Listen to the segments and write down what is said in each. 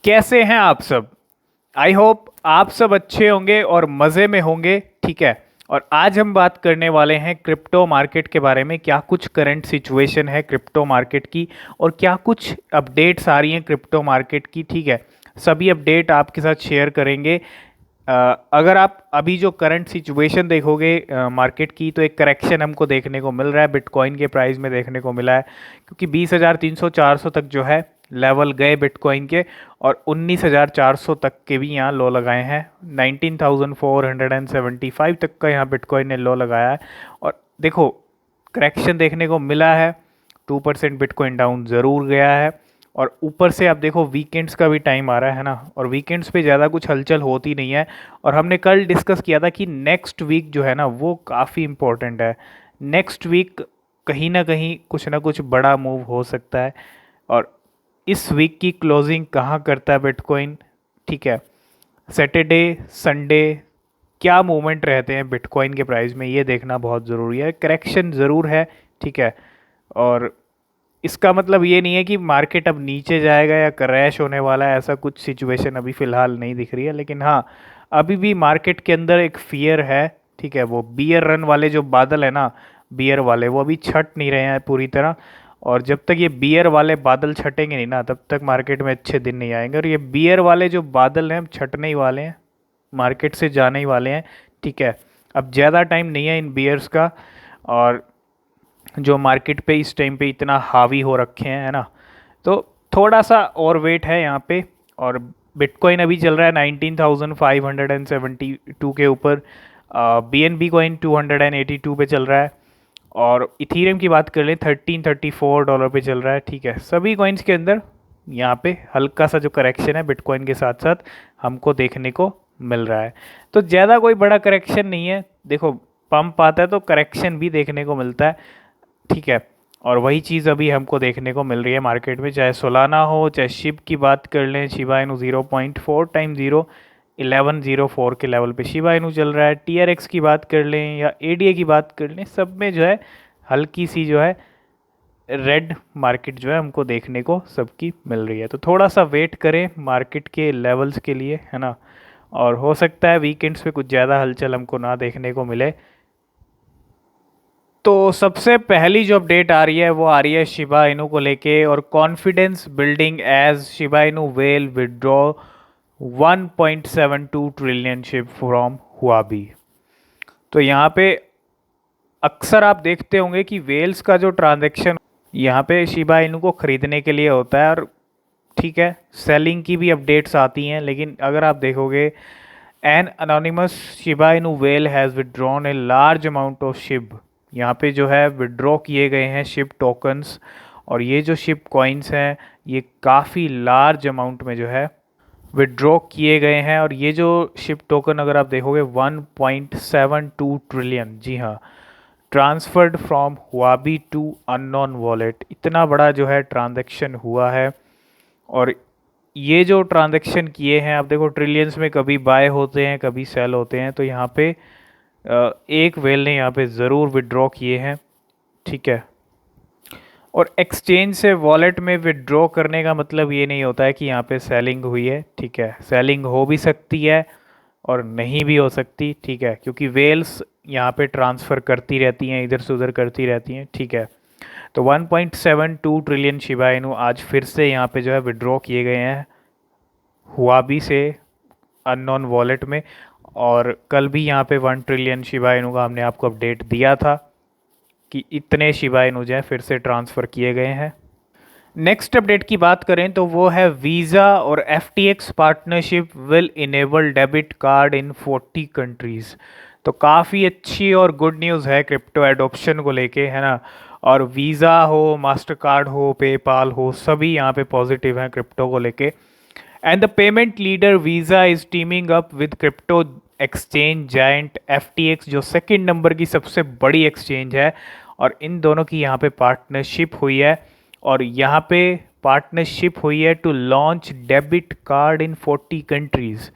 कैसे हैं आप सब। आई होप आप सब अच्छे होंगे और मज़े में होंगे। ठीक है। और आज हम बात करने वाले हैं क्रिप्टो मार्केट के बारे में, क्या कुछ करंट सिचुएशन है क्रिप्टो मार्केट की और क्या कुछ अपडेट्स आ रही हैं क्रिप्टो मार्केट की। ठीक है। सभी अपडेट आपके साथ शेयर करेंगे। अगर आप अभी जो करंट सिचुएशन देखोगे मार्केट की, तो एक करेक्शन हमको देखने को मिल रहा है, बिटकॉइन के प्राइस में देखने को मिला है, क्योंकि 20,300 400 तक जो है लेवल गए बिटकॉइन के, और 19,400 तक के भी यहाँ लो लगाए हैं। 19,475 तक का यहाँ बिटकॉइन ने लो लगाया है। और देखो, करेक्शन देखने को मिला है। 2% बिटकॉइन डाउन ज़रूर गया है। और ऊपर से आप देखो, वीकेंड्स का भी टाइम आ रहा है ना, और वीकेंड्स पे ज़्यादा कुछ हलचल होती नहीं है। और हमने कल डिस्कस किया था कि नेक्स्ट वीक जो है ना, वो काफ़ी इम्पोर्टेंट है। नेक्स्ट वीक कहीं ना कुछ बड़ा मूव हो सकता है। और इस वीक की क्लोजिंग कहाँ करता है बिटकॉइन। ठीक है। सैटरडे, संडे क्या मूवमेंट रहते हैं बिटकॉइन के प्राइस में, ये देखना बहुत ज़रूरी है। करेक्शन ज़रूर है। ठीक है। और इसका मतलब ये नहीं है कि मार्केट अब नीचे जाएगा या क्रैश होने वाला है, ऐसा कुछ सिचुएशन अभी फ़िलहाल नहीं दिख रही है। लेकिन हाँ, अभी भी मार्केट के अंदर एक फियर है। ठीक है। वो बियर रन वाले जो बादल है ना, बियर वाले, वो अभी छट नहीं रहे हैं पूरी तरह। और जब तक ये बियर वाले बादल छटेंगे नहीं ना, तब तक मार्केट में अच्छे दिन नहीं आएंगे। और ये बियर वाले जो बादल हैं छटने ही वाले हैं, मार्केट से जाने ही वाले हैं। ठीक है। अब ज़्यादा टाइम नहीं है इन बियर्स का। और जो मार्केट पे इस टाइम पे इतना हावी हो रखे हैं, है ना, तो थोड़ा सा और वेट है यहाँ पे। और बिटकॉइन अभी चल रहा है 19,572 के ऊपर। BNB कॉइन 282 पे चल रहा है। और इथीरियम की बात कर लें, $1334 पे चल रहा है। ठीक है। सभी कॉइन्स के अंदर यहाँ पे हल्का सा जो करेक्शन है बिटकॉइन के साथ साथ हमको देखने को मिल रहा है। तो ज़्यादा कोई बड़ा करेक्शन नहीं है। देखो, पंप आता है तो करेक्शन भी देखने को मिलता है। ठीक है। और वही चीज़ अभी हमको देखने को मिल रही है मार्केट में, चाहे सोलाना हो, चाहे शिब की बात कर लें। शिबा इनू 0.4 टाइम 1104 के लेवल पे शिबा इनू चल रहा है। TRX की बात कर लें या ADA की बात कर लें, सब में जो है हल्की सी जो है रेड मार्केट जो है हमको देखने को सबकी मिल रही है। तो थोड़ा सा वेट करें मार्केट के लेवल्स के लिए, है ना। और हो सकता है वीकेंड्स पे कुछ ज़्यादा हलचल हमको ना देखने को मिले। तो सबसे पहली जो अपडेट आ रही है वो आ रही है शिबा इनू को लेके, और confidence building as Shiba Inu whale withdraw 1.72 trillion SHIB from Huobi. तो यहाँ पे अक्सर आप देखते होंगे कि वेल्स का जो ट्रांजैक्शन यहाँ पे शिबा इनू को ख़रीदने के लिए होता है। और ठीक है, सेलिंग की भी अपडेट्स आती हैं, लेकिन अगर आप देखोगे, an anonymous Shiba Inu whale has withdrawn a large amount of SHIB. यहाँ पे जो है विड्रॉ किए गए हैं शिप टोकन्स। और ये जो शिप कॉइन्स हैं, ये काफ़ी लार्ज अमाउंट में जो है विड्रॉ किए गए हैं। और ये जो शिप टोकन अगर आप देखोगे, 1.72 ट्रिलियन, जी हाँ, transferred from Huobi to unknown wallet, इतना बड़ा जो है ट्रांजैक्शन हुआ है। और ये जो ट्रांजैक्शन किए हैं, आप देखो ट्रिलियंस में कभी बाय होते हैं कभी सेल होते हैं, तो यहाँ पे एक वेल ने यहाँ पे ज़रूर विड्रॉ किए हैं। ठीक है। और एक्सचेंज से वॉलेट में विड्रॉ करने का मतलब ये नहीं होता है कि यहाँ पे सेलिंग हुई है। ठीक है। सेलिंग हो भी सकती है और नहीं भी हो सकती। ठीक है। क्योंकि वेल्स यहाँ पे ट्रांसफ़र करती रहती हैं, इधर से उधर करती रहती हैं। ठीक है। तो 1.72 ट्रिलियन शिबा इनू आज फिर से यहाँ पे जो है विड्रॉ किए गए हैं हुआबी से अननोन वॉलेट में। और कल भी यहाँ पे 1 ट्रिलियन शिबा इनू का हमने आपको अपडेट दिया था कि इतने शिबा इनू जो है फिर से ट्रांसफ़र किए गए हैं। नेक्स्ट अपडेट की बात करें तो वो है वीज़ा और FTX partnership will enable debit card in 40 countries. तो काफ़ी अच्छी और गुड न्यूज़ है क्रिप्टो एडोप्शन को लेके, है ना। और वीज़ा हो, मास्टर कार्ड हो, पेपाल हो, सभी यहाँ पे पॉजिटिव हैं क्रिप्टो को लेके। And the payment leader visa is teeming up with crypto exchange giant FTX, जो सेकंड नंबर की सबसे बड़ी एक्सचेंज है। और इन दोनों की यहाँ पे पार्टनरशिप हुई है। और यहाँ पे पार्टनरशिप हुई है to launch debit card in 40 countries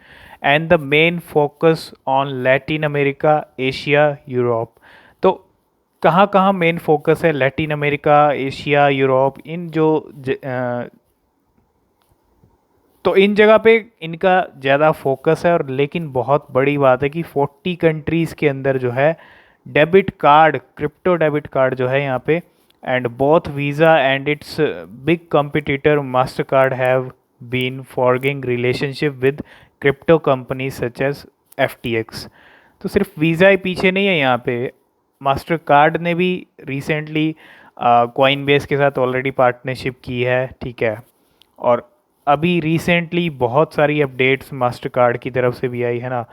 and the main focus on Latin America, Asia, Europe. तो कहाँ कहाँ मेन फोकस है? लैटिन अमेरिका, एशिया, यूरोप, इन जो तो इन जगह पे इनका ज़्यादा फोकस है। और लेकिन बहुत बड़ी बात है कि 40 कंट्रीज़ के अंदर जो है debit card, crypto debit card जो है यहाँ पे, and both Visa and its big competitor Mastercard have been forging relationship with crypto company such as FTX। तो सिर्फ वीज़ा ही पीछे नहीं है यहाँ पे, मास्टर कार्ड ने भी रिसेंटली कॉइन बेस के साथ ऑलरेडी पार्टनरशिप की है, ठीक है। और अभी रिसेंटली बहुत सारी अपडेट्स मास्टर कार्ड की तरफ से भी आई है ना,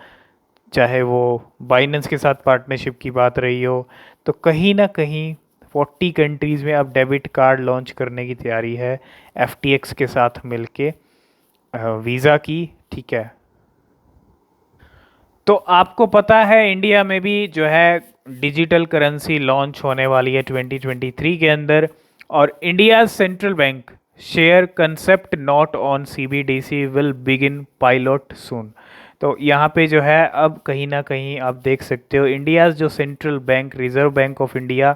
चाहे वो बाइनेंस के साथ पार्टनरशिप की बात रही हो, तो कहीं ना कहीं 40 कंट्रीज़ में अब डेबिट कार्ड लॉन्च करने की तैयारी है FTX के साथ मिलके, वीज़ा की, ठीक है। तो आपको पता है इंडिया में भी जो है डिजिटल करेंसी लॉन्च होने वाली है 2023 के अंदर, और India central bank share concept note on CBDC will begin pilot soon. तो यहाँ पे जो है अब कहीं ना कहीं आप देख सकते हो इंडिया जो central bank, reserve bank of India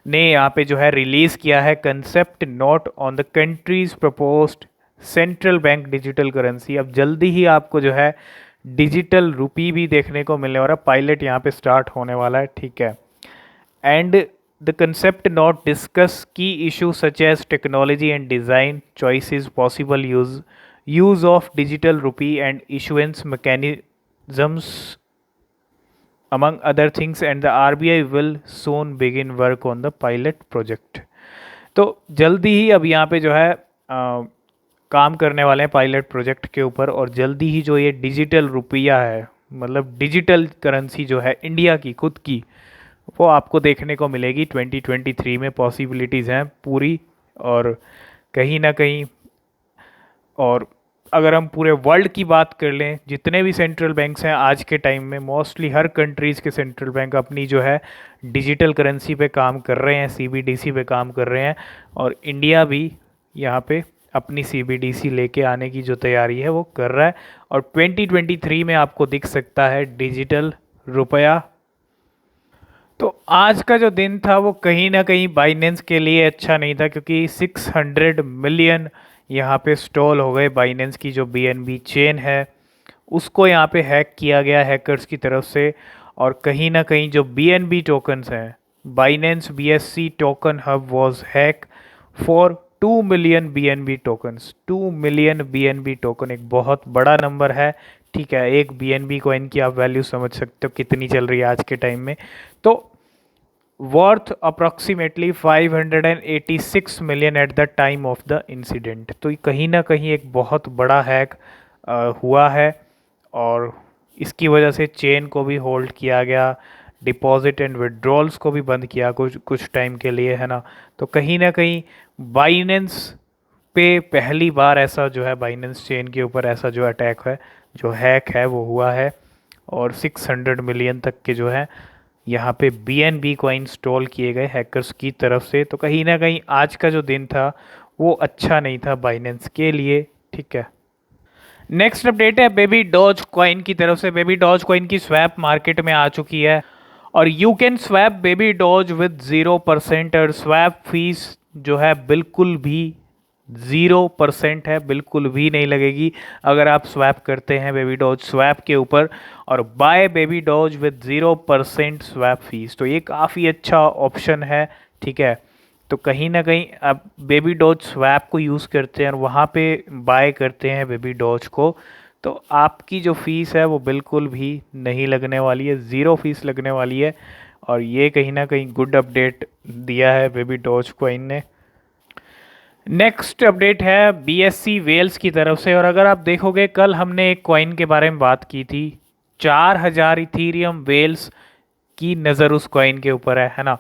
ने यहाँ पे जो है रिलीज़ किया है concept note on the countries proposed central bank digital currency. अब जल्दी ही आपको जो है डिजिटल रुपी भी देखने को मिलने वाला, पायलट यहाँ पे स्टार्ट होने वाला है, ठीक है। And the concept note discuss key issue such as technology and design choices, possible use of digital rupee and issuance mechanisms among other things, and the RBI will soon begin work on the pilot project। तो जल्दी ही अब यहाँ पे जो है काम करने वाले हैं पायलट प्रोजेक्ट के ऊपर, और जल्दी ही जो ये डिजिटल रुपया है, मतलब डिजिटल करेंसी जो है इंडिया की खुद की, वो आपको देखने को मिलेगी 2023 में। पॉसिबिलिटीज़ हैं पूरी, और कहीं ना कहीं, और अगर हम पूरे वर्ल्ड की बात कर लें, जितने भी सेंट्रल बैंक्स हैं आज के टाइम में, मोस्टली हर कंट्रीज़ के सेंट्रल बैंक अपनी जो है डिजिटल करेंसी पे काम कर रहे हैं, CBDC पे काम कर रहे हैं, और इंडिया भी यहाँ पे अपनी CBDC लेके आने की जो तैयारी है वो कर रहा है, और 2023 में आपको दिख सकता है डिजिटल रुपया। तो आज का जो दिन था वो कहीं ना कहीं बाइनेंस के लिए अच्छा नहीं था, क्योंकि 600 मिलियन यहाँ पे स्टॉल हो गए। बाइनेंस की जो BNB चेन है उसको यहाँ पे हैक किया गया हैकर्स की तरफ से, और कहीं ना कहीं जो BNB टोकन्स हैं, Binance BSC token hub was hack for 2 million BNB tokens. 2 million BNB token एक बहुत बड़ा नंबर है, ठीक है। एक BNB कॉइन की आप वैल्यू समझ सकते हो कितनी चल रही है आज के टाइम में। तो worth approximately 586 million at the time of the incident. तो ये कहीं ना कहीं एक बहुत बड़ा हैक हुआ है, और इसकी वजह से चेन को भी होल्ड किया गया, डिपॉजिट एंड विड्रॉल्स को भी बंद किया कुछ कुछ टाइम के लिए, है ना। तो कहीं ना कहीं बाइनेंस पे पहली बार ऐसा जो है, बाइनेंस चेन के ऊपर ऐसा जो अटैक है, जो हैक है वो हुआ है, और 600 मिलियन तक के जो है यहाँ पे BNB कॉइन स्टॉल किए गए हैकर्स की तरफ से। तो कहीं ना कहीं आज का जो दिन था वो अच्छा नहीं था बाइनेंस के लिए, ठीक है। नेक्स्ट अपडेट है बेबी डॉज कॉइन की तरफ से। बेबी डॉज कॉइन की स्वैप मार्केट में आ चुकी है, और you can swap Baby Doge with 0%, और स्वैप फीस जो है बिल्कुल भी 0% है, बिल्कुल भी नहीं लगेगी अगर आप स्वैप करते हैं बेबी डॉज स्वैप के ऊपर, और buy Baby Doge with 0% swap fees. तो ये काफ़ी अच्छा ऑप्शन है, ठीक है। तो कहीं ना कहीं आप बेबी डॉज स्वैप को यूज़ करते हैं और वहाँ पे बाय करते हैं बेबी डॉज को, तो आपकी जो फ़ीस है वो बिल्कुल भी नहीं लगने वाली है, 0 फीस लगने वाली है। और ये कहीं ना कहीं गुड अपडेट दिया है बेबी डॉज कॉइन ने। नेक्स्ट अपडेट है BSC वेल्स की तरफ से, और अगर आप देखोगे कल हमने एक कॉइन के बारे में बात की थी, 4000 इथीरियम वेल्स की नज़र उस कॉइन के ऊपर है ना।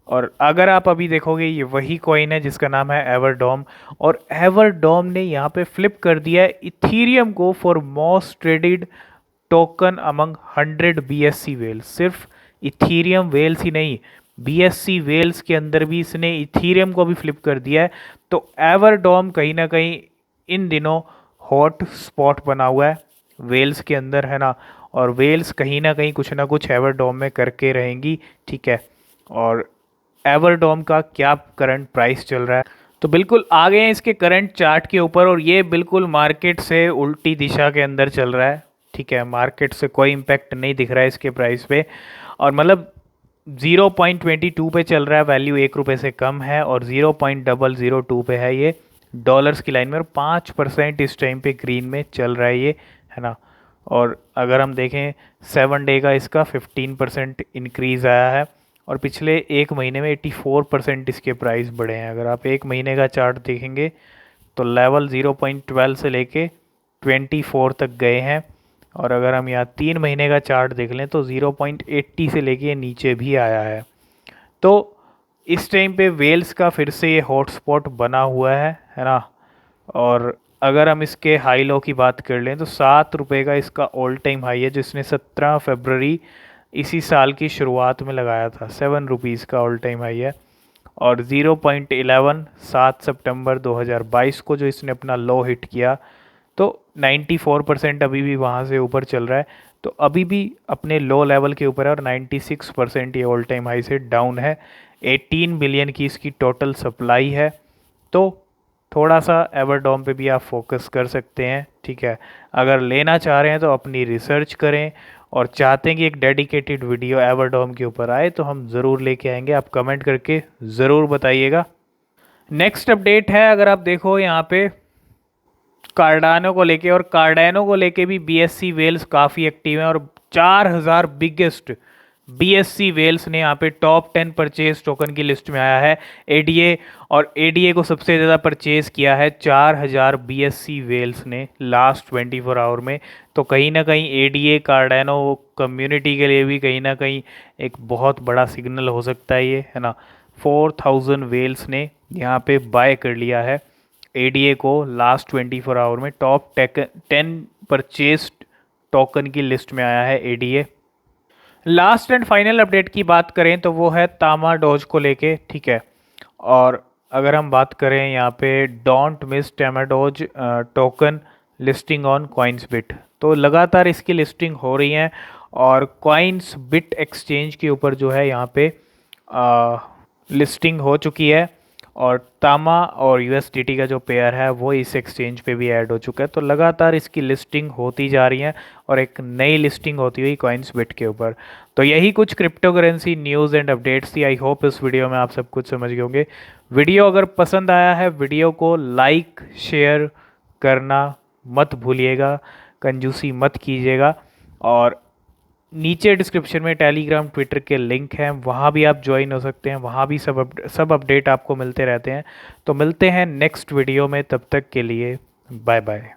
और अगर आप अभी देखोगे ये वही कॉइन है जिसका नाम है एवरडॉम, और एवरडॉम ने यहाँ पे फ्लिप कर दिया है इथीरियम को for most traded token among 100 BSC whales. सिर्फ इथीरियम वेल्स ही नहीं, BSC वेल्स के अंदर भी इसने इथीरियम को भी फ्लिप कर दिया है। तो एवरडॉम कहीं ना कहीं इन दिनों हॉट स्पॉट बना हुआ है वेल्स के अंदर, है ना। और वेल्स कहीं ना कुछ एवरडॉम में करके रहेंगी, ठीक है। और एवरडॉम का क्या करंट प्राइस चल रहा है, तो बिल्कुल आ गए हैं इसके करंट चार्ट के ऊपर और ये बिल्कुल मार्केट से उल्टी दिशा के अंदर चल रहा है। ठीक है, मार्केट से कोई इम्पैक्ट नहीं दिख रहा है इसके प्राइस पे, और मतलब 0.22 पे चल रहा है, वैल्यू 1 रुपये से कम है, और 0.002 पे है ये डॉलर्स की लाइन में, और 5% इस टाइम पे ग्रीन में चल रहा है ये, है ना। और अगर हम देखें 7 डे का, इसका 15% इंक्रीज़ आया है, और पिछले एक महीने में 84% इसके प्राइस बढ़े हैं। अगर आप एक महीने का चार्ट देखेंगे तो लेवल 0.12 से लेके 24 तक गए हैं, और अगर हम यहाँ 3 महीने का चार्ट देख लें तो 0.80 से लेके नीचे भी आया है। तो इस टाइम पे वेल्स का फिर से ये हॉटस्पॉट बना हुआ है ना। और अगर हम इसके हाई लो की बात कर लें तो 7 रुपये का इसका ऑल टाइम हाई है, जिसने 17 फरवरी इसी साल की शुरुआत में लगाया था। 7 रुपीज़ का ऑल टाइम हाई है। और 0.11 7 सितंबर 2022 को जो इसने अपना लो हिट किया, तो 94% अभी भी वहाँ से ऊपर चल रहा है, तो अभी भी अपने लो लेवल के ऊपर है, और 96% ये ऑल टाइम हाई से डाउन है। 18 बिलियन की इसकी टोटल सप्लाई है। तो थोड़ा सा एवरडॉम पे भी आप फोकस कर सकते हैं। ठीक है, अगर लेना चाह रहे हैं तो अपनी रिसर्च करें, और चाहते हैं कि एक डेडिकेटेड वीडियो एवरडॉम के ऊपर आए तो हम ज़रूर लेके आएंगे। आप कमेंट करके ज़रूर बताइएगा। नेक्स्ट अपडेट है, अगर आप देखो यहाँ पे कार्डानो को लेके, और कार्डानो को लेके भी बीएससी वेल्स काफ़ी एक्टिव हैं, और 4000 बिगेस्ट बीएससी वेल्स ने यहाँ पे टॉप 10 परचेज टोकन की लिस्ट में आया है एडीए, और एडीए को सबसे ज़्यादा परचेज किया है 4000 बीएससी वेल्स ने लास्ट 24 आवर में। तो कहीं ना कहीं एडीए कार्डानो कम्युनिटी के लिए भी कहीं ना कहीं एक बहुत बड़ा सिग्नल हो सकता है ये, है ना। 4000 वेल्स ने यहाँ पे बाय कर लिया है एडीए को लास्ट 24 आवर में। टॉप 10 परचेज टोकन की लिस्ट में आया है ADA. Last and final update की बात करें तो वो है तामा डोज को लेके। ठीक है, और अगर हम बात करें यहाँ पे don't miss Tamadoge token listing on Coinsbit, तो लगातार इसकी लिस्टिंग हो रही है, और कॉइन्सबिट एक्सचेंज के ऊपर जो है यहाँ पे लिस्टिंग हो चुकी है, और तामा और यूएसडीटी का जो पेयर है वो इस एक्सचेंज पे भी ऐड हो चुका है। तो लगातार इसकी लिस्टिंग होती जा रही है, और एक नई लिस्टिंग होती हुई कॉइन्सबिट के ऊपर। तो यही कुछ cryptocurrency news and updates थी। आई होप इस वीडियो में आप सब कुछ समझ गए होंगे। वीडियो अगर पसंद आया है, वीडियो को लाइक शेयर करना मत भूलिएगा, कंजूसी मत कीजिएगा, और नीचे डिस्क्रिप्शन में टेलीग्राम ट्विटर के लिंक हैं, वहाँ भी आप ज्वाइन हो सकते हैं। वहाँ भी सब अपडेट आपको मिलते रहते हैं। तो मिलते हैं नेक्स्ट वीडियो में, तब तक के लिए बाय बाय।